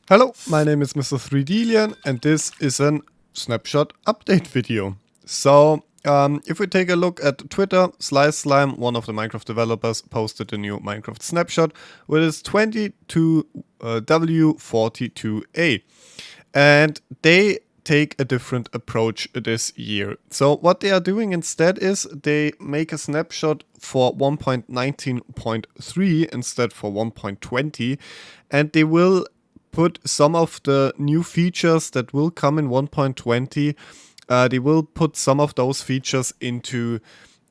Hello, my name is Mr. 3Delian and this is an snapshot update video. So, if we take a look at Twitter, Slime, one of the Minecraft developers, posted a new Minecraft snapshot with its 22W42A. And they take a different approach this year. So what they are doing instead is they make a snapshot for 1.19.3 instead for 1.20, and they will put some of the new features that will come in 1.20. They will put some of those features into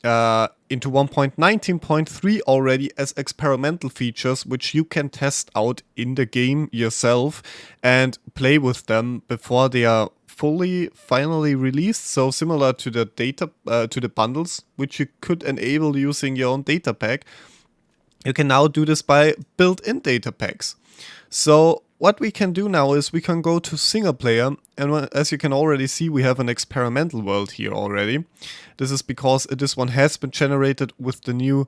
1.19.3 already as experimental features, which you can test out in the game yourself and play with them before they are finally released. So similar to the to the bundles, which you could enable using your own data pack, you can now do this by built-in data packs. So what we can do now is we can go to single player, and as you can already see, we have an experimental world here already. This is because this one has been generated with the new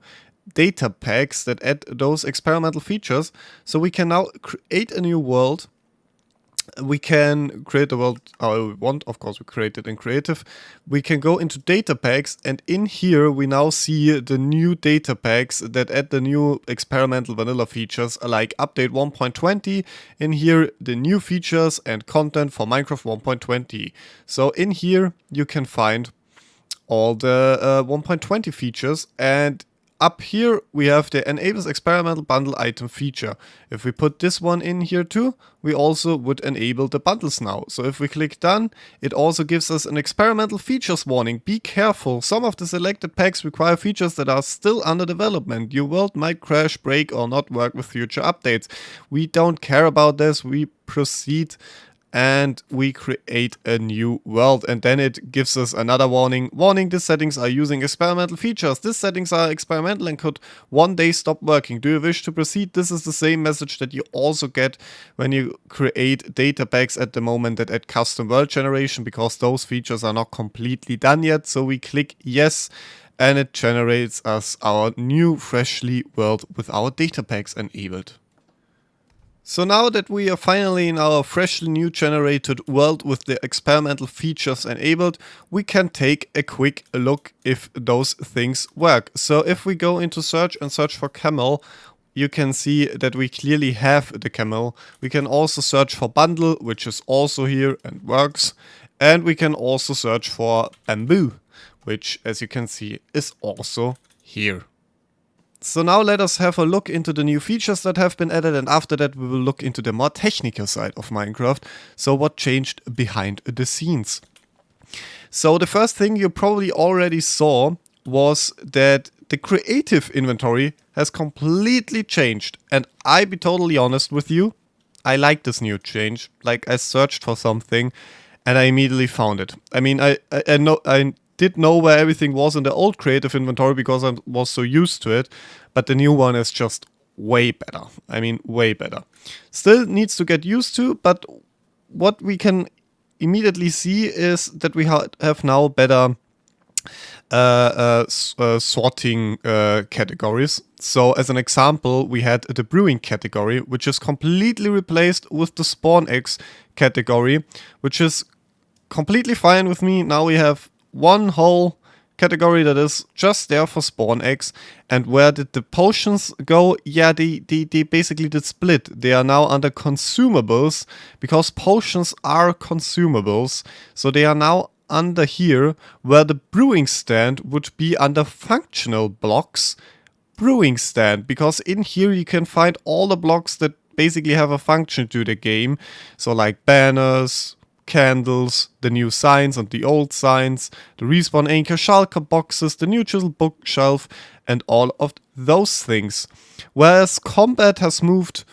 data packs that add those experimental features. So we can now create a new world. We can create the world how we want. Of course, we create it in creative. We can go into data packs, and in here we now see the new data packs that add the new experimental vanilla features like update 1.20. In here, the new features and content for Minecraft 1.20. So in here you can find all the 1.20 features, and up here we have the enables experimental bundle item feature. If we put this one in here too, we also would enable the bundles now. So if we click done, it also gives us an experimental features warning. Be careful, some of the selected packs require features that are still under development. Your world might crash, break, or not work with future updates. We don't care about this, we proceed and we create a new world, and then it gives us another warning. These settings are using experimental features. These settings are experimental and could one day stop working. Do you wish to proceed? This is the same message that you also get when you create data packs at the moment that add custom world generation, because those features are not completely done yet. So we click yes, and it generates us our new freshly world with our data packs enabled. So now that we are finally in our freshly new generated world with the experimental features enabled, we can take a quick look if those things work. So if we go into search and search for camel, you can see that we clearly have the camel. We can also search for bundle, which is also here and works. And we can also search for bamboo, which, as you can see, is also here. So now let us have a look into the new features that have been added, and after that we will look into the more technical side of Minecraft. So what changed behind the scenes? So the first thing you probably already saw was that the creative inventory has completely changed, and I be totally honest with you, I like this new change. Like, I searched for something and I immediately found it. I mean, I did know where everything was in the old creative inventory because I was so used to it, but the new one is just way better. I mean, way better. Still needs to get used to, but what we can immediately see is that we have now better sorting categories. So as an example, we had the brewing category, which is completely replaced with the spawn eggs category, which is completely fine with me. Now we have one whole category that is just there for spawn eggs. And where did the potions go? Yeah, they basically did split. They are now under consumables, because potions are consumables. So they are now under here, where the brewing stand would be under functional blocks brewing stand, because in here you can find all the blocks that basically have a function to the game. So like banners, candles, the new signs and the old signs, the respawn anchor, shulker boxes, the new chisel bookshelf, and all of those things. Whereas combat has moved,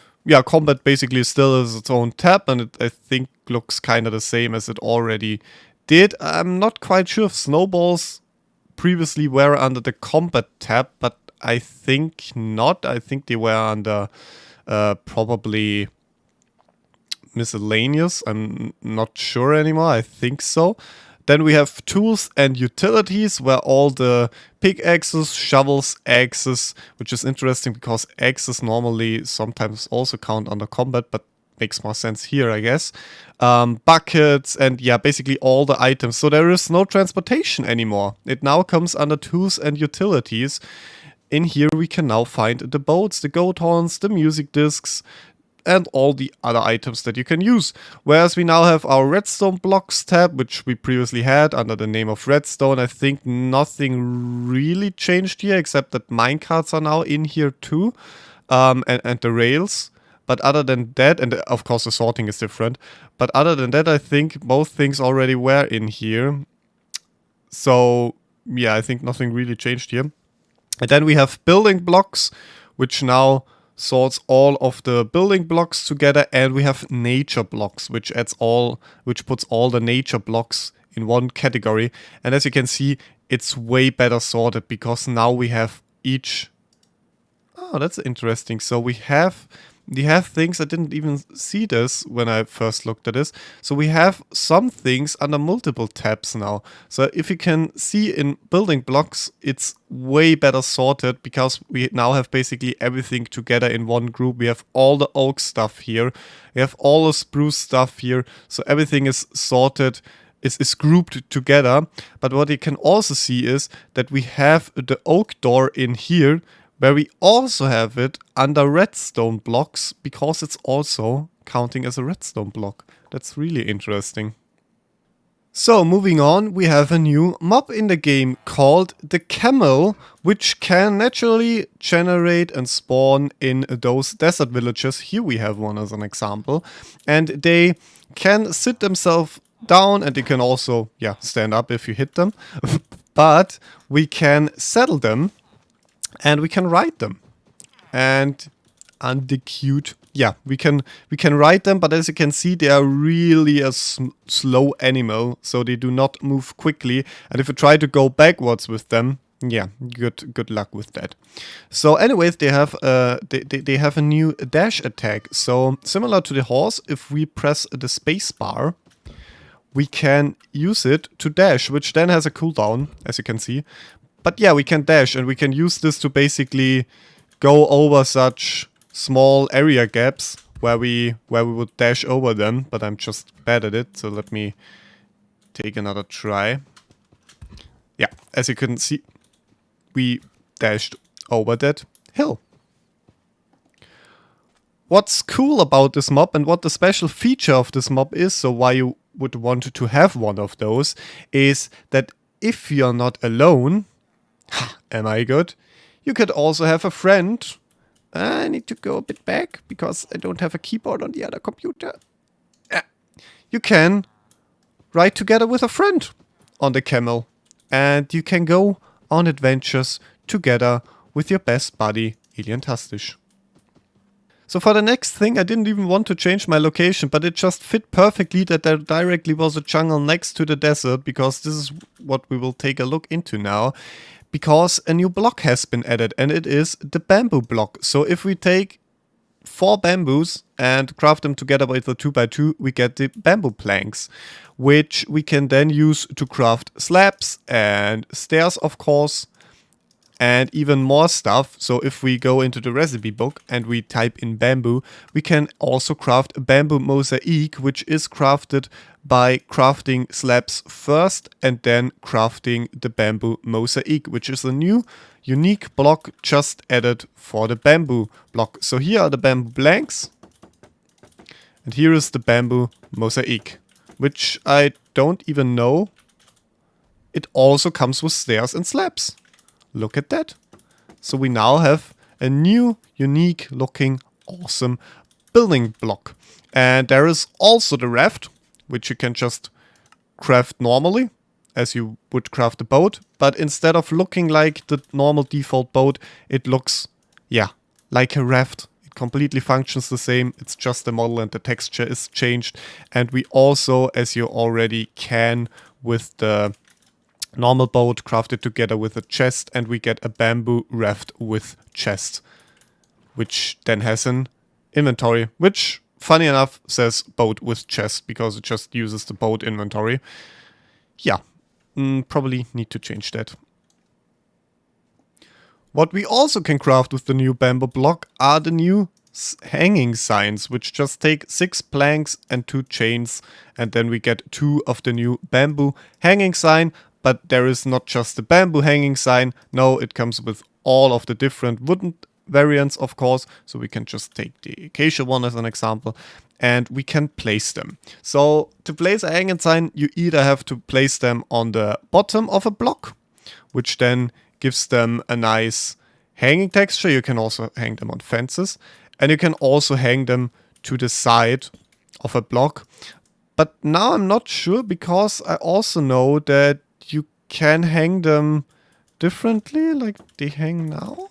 combat basically still is its own tab, and it, I think, looks kind of the same as it already did. I'm not quite sure if snowballs previously were under the combat tab, but I think not. I think they were under probably miscellaneous. I'm not sure anymore. I think so. Then we have tools and utilities, where all the pickaxes, shovels, axes, which is interesting because axes normally sometimes also count under combat, but makes more sense here, I guess. Buckets, and yeah, basically all the items. So there is no transportation anymore. It now comes under tools and utilities. In here we can now find the boats, the goat horns, the music discs, and all the other items that you can use. Whereas we now have our redstone blocks tab, which we previously had under the name of redstone. I think nothing really changed here, except that minecarts are now in here too, and the rails. But other than that, and of course the sorting is different, but other than that, I think both things already were in here. So yeah, I think nothing really changed here. And then we have building blocks, which now sorts all of the building blocks together, and we have nature blocks, which puts all the nature blocks in one category. And as you can see, it's way better sorted because now we have each. Oh, that's interesting. So we have things, I didn't even see this when I first looked at this. So we have some things under multiple tabs now. So if you can see in building blocks, it's way better sorted because we now have basically everything together in one group. We have all the oak stuff here. We have all the spruce stuff here. So everything is sorted, is grouped together. But what you can also see is that we have the oak door in here, where we also have it under redstone blocks because it's also counting as a redstone block. That's really interesting. So moving on, we have a new mob in the game called the camel, which can naturally generate and spawn in those desert villages. Here we have one as an example. And they can sit themselves down, and they can also, yeah, stand up if you hit them. But we can saddle them. And we can ride them, and the cute, yeah, we can ride them. But as you can see, they are really a slow animal, so they do not move quickly. And if you try to go backwards with them, yeah, good luck with that. So, anyways, they have they have a new dash attack. So similar to the horse, if we press the space bar, we can use it to dash, which then has a cooldown, as you can see. But yeah, we can dash, and we can use this to basically go over such small area gaps where we would dash over them. But I'm just bad at it, so let me take another try. Yeah, as you can see, we dashed over that hill. What's cool about this mob and what the special feature of this mob is, so why you would want to have one of those, is that if you're not alone, am I good? You could also have a friend. I need to go a bit back because I don't have a keyboard on the other computer. You can ride together with a friend on the camel. And you can go on adventures together with your best buddy, Eliantastisch. So for the next thing, I didn't even want to change my location, but it just fit perfectly that there directly was a jungle next to the desert, because this is what we will take a look into now. Because a new block has been added, and it is the bamboo block. So if we take 4 bamboos and craft them together with a 2x2, we get the bamboo planks, which we can then use to craft slabs and stairs, of course, and even more stuff. So if we go into the recipe book and we type in bamboo, we can also craft a bamboo mosaic, which is crafted by crafting slabs first and then crafting the bamboo mosaic, which is a new unique block just added for the bamboo block. So here are the bamboo blanks, and here is the bamboo mosaic, which I don't even know. It also comes with stairs and slabs. Look at that. So we now have a new, unique looking, awesome building block. And there is also the raft, which you can just craft normally, as you would craft a boat. But instead of looking like the normal default boat, it looks, yeah, like a raft. It completely functions the same. It's just the model and the texture is changed. And we also, as you already can with the normal boat, craft it together with a chest, and we get a bamboo raft with chest, which then has an inventory, which, funny enough, says boat with chest because it just uses the boat inventory. Yeah, probably need to change that. What we also can craft with the new bamboo block are the new hanging signs, which just take 6 planks and 2 chains, and then we get 2 of the new bamboo hanging sign. But there is not just the bamboo hanging sign, no, it comes with all of the different wooden variants, of course. So we can just take the acacia one as an example, and we can place them. So to place a hanging sign, you either have to place them on the bottom of a block, which then gives them a nice hanging texture. You can also hang them on fences, and you can also hang them to the side of a block. But now I'm not sure, because I also know that you can hang them differently, like they hang now.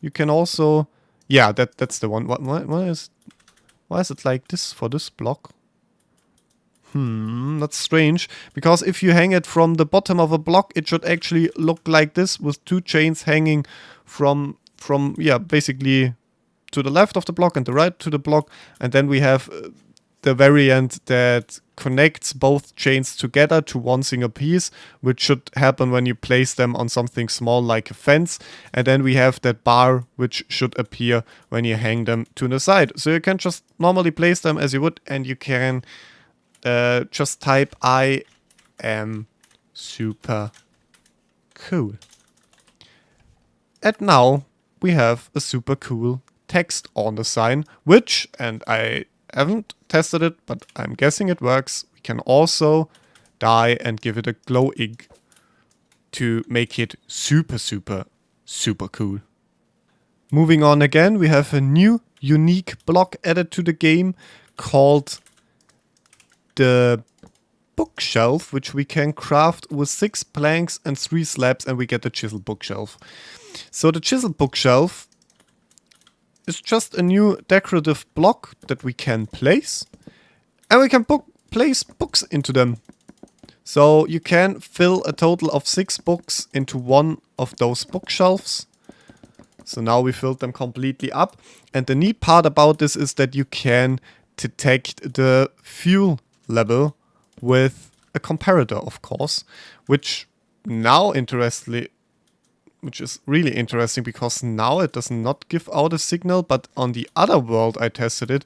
You can also, yeah, that's the one. Why is it like this for this block? That's strange, because if you hang it from the bottom of a block, it should actually look like this, with 2 chains hanging from yeah, basically to the left of the block and the right to the block, and then we have the variant that connects both chains together to one single piece, which should happen when you place them on something small like a fence. And then we have that bar, which should appear when you hang them to the side. So you can just normally place them as you would, and you can just type I am super cool. And now we have a super cool text on the sign, which, and I haven't tested it, but I'm guessing it works. We can also dye and give it a glow ink to make it super, super, super cool. Moving on again, we have a new unique block added to the game called the bookshelf, which we can craft with 6 planks and 3 slabs, and we get the chisel bookshelf. So the chisel bookshelf is just a new decorative block that we can place, and we can place books into them. So you can fill a total of 6 books into one of those bookshelves. So now we filled them completely up, and the neat part about this is that you can detect the fuel level with a comparator, of course, which is really interesting, because now it does not give out a signal, but on the other world I tested it,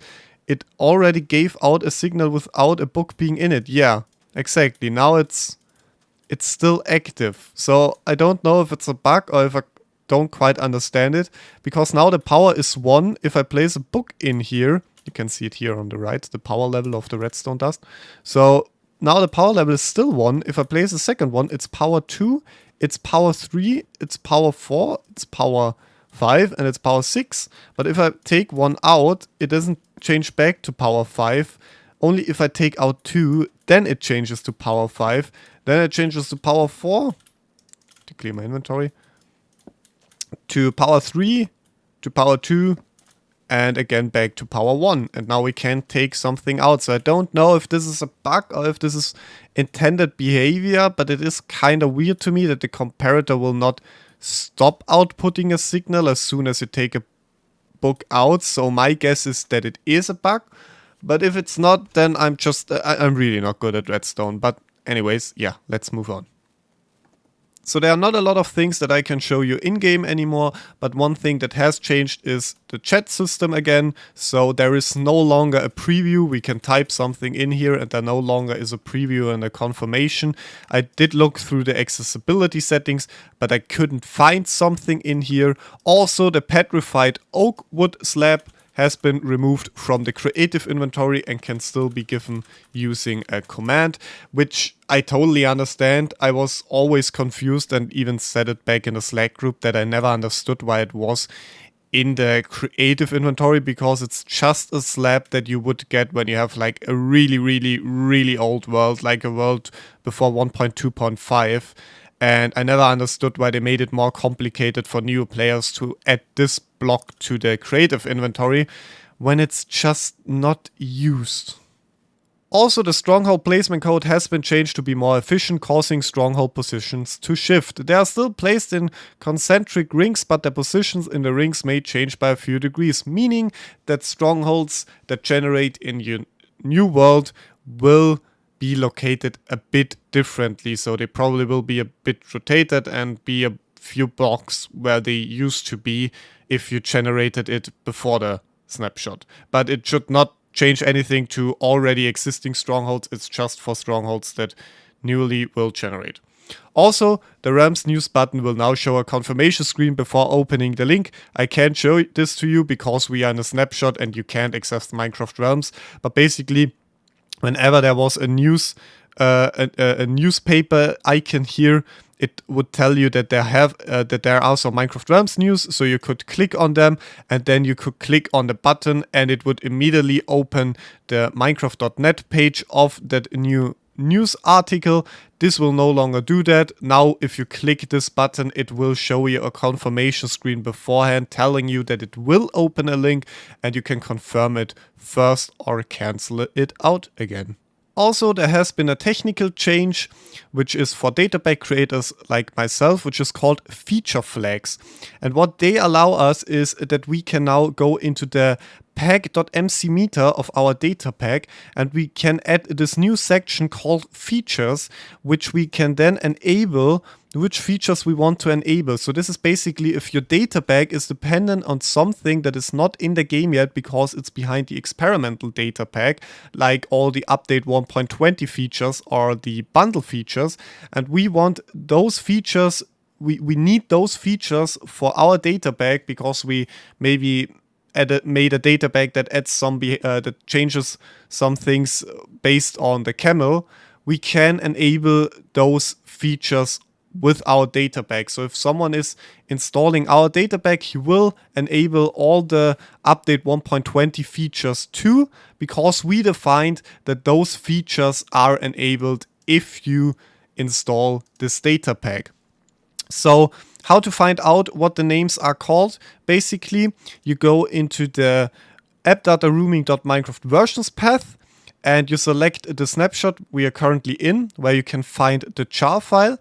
it already gave out a signal without a book being in it. Yeah, exactly. Now it's still active. So I don't know if it's a bug or if I don't quite understand it, because now the power is 1. If I place a book in here, you can see it here on the right, the power level of the redstone dust. So now the power level is still 1. If I place a second one, it's power 2. It's power 3, it's power 4, it's power 5, and it's power 6. But if I take one out, it doesn't change back to power 5. Only if I take out 2, then it changes to power 5. Then it changes to power 4. To clear my inventory. To power 3, to power 2, and again back to power 1. And now we can take something out. So I don't know if this is a bug or if this is intended behavior, but it is kind of weird to me that the comparator will not stop outputting a signal as soon as you take a book out. So my guess is that it is a bug. But if it's not, then I'm really not good at redstone. But anyways, yeah, let's move on. So there are not a lot of things that I can show you in-game anymore, but one thing that has changed is the chat system again. So there is no longer a preview. We can type something in here and there no longer is a preview and a confirmation. I did look through the accessibility settings, but I couldn't find something in here. Also, the petrified oak wood slab has been removed from the creative inventory and can still be given using a command, which I totally understand. I was always confused and even said it back in the Slack group that I never understood why it was in the creative inventory, because it's just a slab that you would get when you have like a really, really, really old world, like a world before 1.2.5. And I never understood why they made it more complicated for new players to add this block to the creative inventory when it's just not used. Also, the stronghold placement code has been changed to be more efficient, causing stronghold positions to shift. They are still placed in concentric rings, but the positions in the rings may change by a few degrees, meaning that strongholds that generate in your new world will be located a bit differently. So they probably will be a bit rotated and be a few blocks where they used to be if you generated it before the snapshot. But it should not change anything to already existing strongholds. It's just for strongholds that newly will generate. Also, the Realms News button will now show a confirmation screen before opening the link. I can't show this to you because we are in a snapshot and you can't access Minecraft Realms. But basically, whenever there was a newspaper icon here, it would tell you that there are some Minecraft Realms news, so you could click on them and then you could click on the button and it would immediately open the Minecraft.net page of that new news article. This will no longer do that. Now, if you click this button, it will show you a confirmation screen beforehand telling you that it will open a link and you can confirm it first or cancel it out again. Also, there has been a technical change, which is for datapack creators like myself, which is called feature flags. And what they allow us is that we can now go into the pack.mc meter of our data pack and we can add this new section called features, which we can then enable which features we want to enable. So this is basically if your data pack is dependent on something that is not in the game yet because it's behind the experimental data pack, like all the update 1.20 features or the bundle features, and we want those features, we need those features for our data pack because we maybe made a data pack that adds that changes some things based on the camel. We can enable those features with our data pack. So if someone is installing our data pack, he will enable all the update 1.20 features too, because we defined that those features are enabled if you install this data pack. So how to find out what the names are called? Basically, you go into the app.rooming.minecraft versions path and you select the snapshot we are currently in, where you can find the jar file,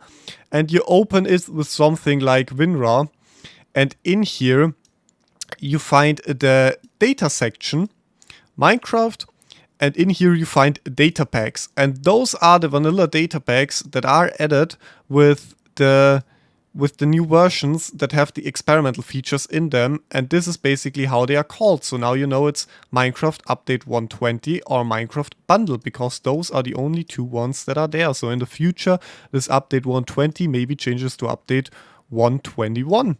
and you open it with something like WinRAR. And in here, you find the data section, Minecraft, and in here you find data packs. And those are the vanilla data packs that are added with the new versions that have the experimental features in them, and this is basically how they are called. So now you know it's Minecraft Update 120 or Minecraft Bundle, because those are the only two ones that are there. So in the future, this Update 120 maybe changes to Update 121.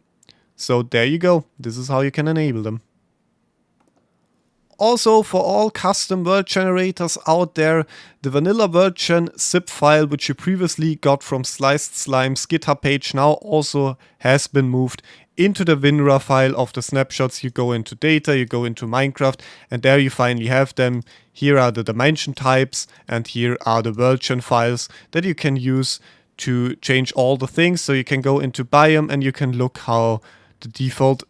So there you go. This is how you can enable them. Also, for all custom world generators out there, the vanilla version zip file, which you previously got from Sliced Slime's GitHub page, now also has been moved into the WinRAR file of the snapshots. You go into data, you go into Minecraft, and there you finally have them. Here are the dimension types, and here are the world gen files that you can use to change all the things. So you can go into biome and you can look how the default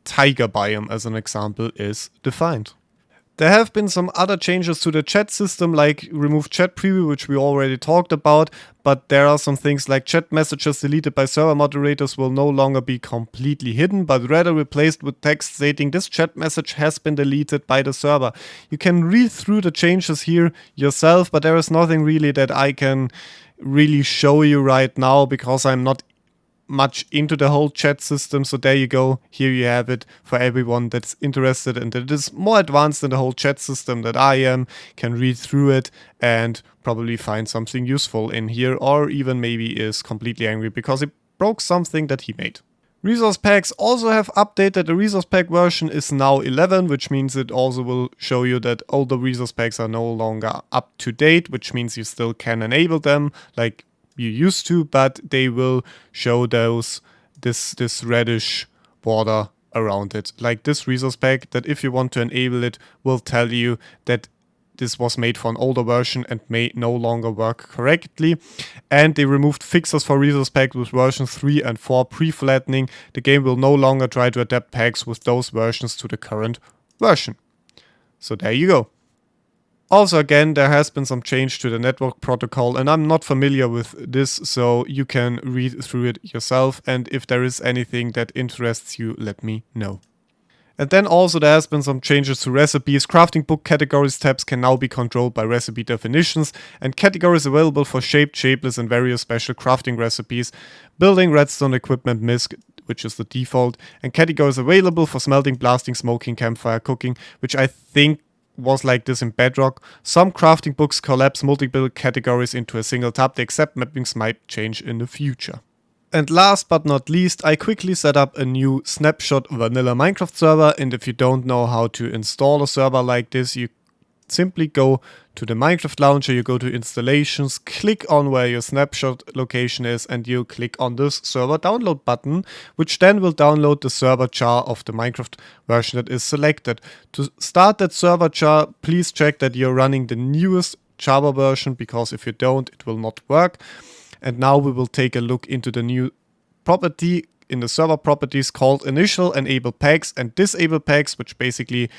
tiger biome, as an example, is defined. There have been some other changes to the chat system, like remove chat preview, which we already talked about, but there are some things like chat messages deleted by server moderators will no longer be completely hidden, but rather replaced with text stating this chat message has been deleted by the server. You can read through the changes here yourself, but there is nothing really that I can really show you right now because I'm not much into the whole chat system. So there you go, here you have it for everyone that's interested, and it is more advanced than the whole chat system that I am, can read through it and probably find something useful in here, or even maybe is completely angry because it broke something that he made. Resource packs also have updated. The resource pack version is now 11, which means it also will show you that all the resource packs are no longer up to date, which means you still can enable them like you used to, but they will show this reddish border around it. Like this resource pack, that if you want to enable it, will tell you that this was made for an older version and may no longer work correctly. And they removed fixers for resource pack with version 3 and 4 pre-flattening. The game will no longer try to adapt packs with those versions to the current version. So there you go. Also, again, there has been some change to the network protocol, and I'm not familiar with this, so you can read through it yourself, and if there is anything that interests you, let me know. And then also there has been some changes to recipes. Crafting book categories tabs can now be controlled by recipe definitions, and categories available for shaped, shapeless and various special crafting recipes. Building, redstone equipment, misc, which is the default, and categories available for smelting, blasting, smoking, campfire, cooking, which I think was like this in Bedrock. Some crafting books collapse multiple categories into a single tab. The exact mappings might change in the future. And last but not least, I quickly set up a new Snapshot vanilla Minecraft server, and if you don't know how to install a server like this, you simply go to the Minecraft launcher, you go to installations, click on where your Snapshot location is, and you click on this server download button, which then will download the server jar of the Minecraft version that is selected. To start that server jar, please check that you're running the newest Java version, because if you don't, it will not work. And now we will take a look into the new property in the server properties called initial enable packs and disable packs, which basically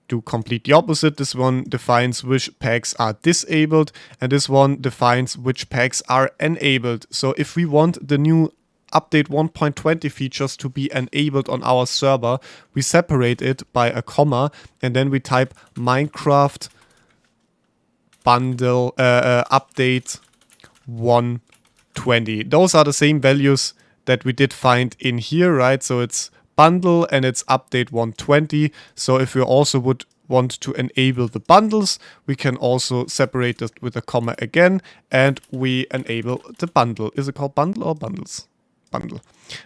do complete the opposite. This one defines which packs are disabled, and this one defines which packs are enabled. So if we want the new update 1.20 features to be enabled on our server, we separate it by a comma, and then we type Minecraft bundle update 1.20. Those are the same values that we did find in here, right? So it's bundle and it's update 1.20. So if we also would want to enable the bundles, we can also separate it with a comma again, and we enable the bundle. Is it called bundle or bundles? Bundle.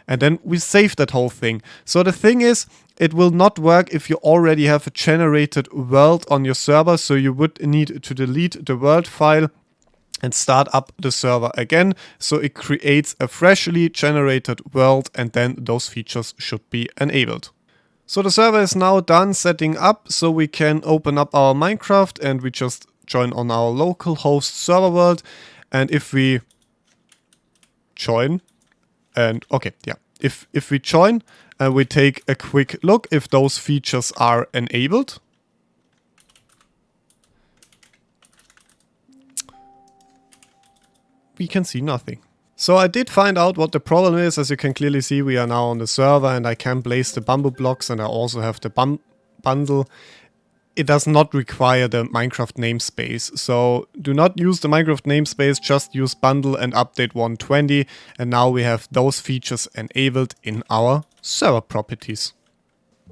And then we save that whole thing. So the thing is, it will not work if you already have a generated world on your server. So you would need to delete the world file and start up the server again, so it creates a freshly generated world, and then those features should be enabled. So the server is now done setting up, so we can open up our Minecraft and we just join on our local host server world. And if we join, and okay, yeah, if we join and we take a quick look if those features are enabled, we can see nothing. So I did find out what the problem is. As you can clearly see, we are now on the server and I can place the bamboo blocks, and I also have the bundle. It does not require the Minecraft namespace. So do not use the Minecraft namespace, just use bundle and update 1.20. And now we have those features enabled in our server properties.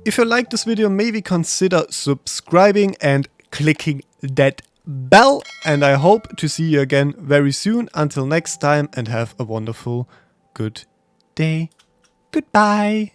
If you like this video, maybe consider subscribing and clicking that bell, and I hope to see you again very soon. Until next time, and have a wonderful good day. Goodbye.